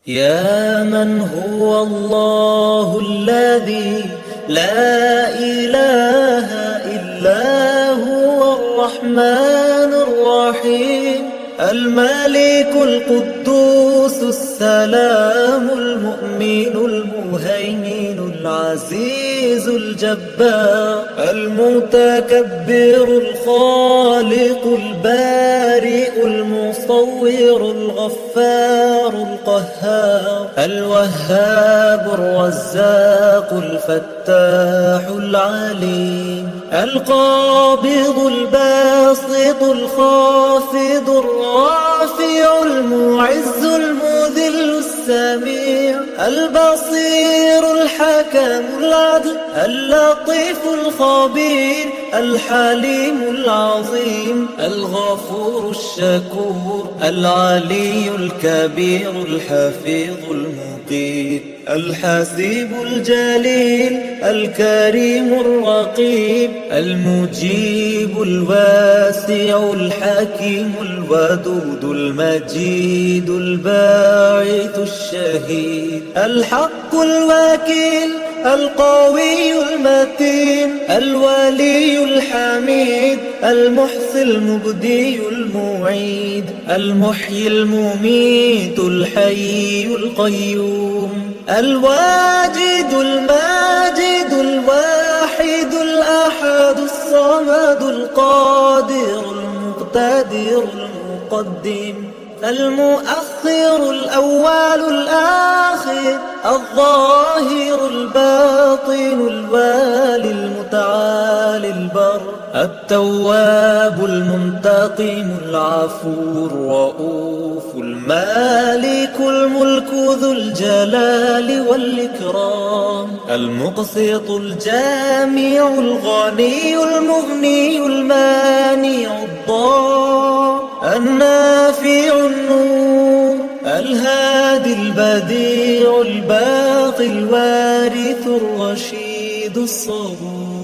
يا من هو الله الذي لا إله إلا هو الرحمن الرحيم، الملك القدوس السلام المؤمن المهيمن العزيز الجبار، المتكبر الخالق البارئ المصور الغفار القهار، الوهاب الرزاق الفتاح العليم، القابض الباسط الخافض الرافع المعز المذل السميع، البصير الحكم العدل اللطيف الخبير، الحليم العظيم الغفور الشكور، العلي الكبير الحفيظ المقيت، الحسيب الجليل الكريم الرقيب، المجيب الواسع الحكيم الودود المجيد الباعث الشهيد، الحق الوكيل القوي المتين، الولي الحميد المحصي المبدي المعيد، المحيي المميت الحي القيوم، الواجد الماجد الواحد الأحد الصمد القادر المقتدر المقدم، المؤخر الأول الآخر الظاهر الباطن الوالي المتعالي البر، التواب المنتقم العفو الرؤوف، المالك الملك ذو الجلال والإكرام، المقسط الجامع الغني المغني المانع الضار، النافع النور الهادي البديع الباقي الوارث الرشيد الصبور.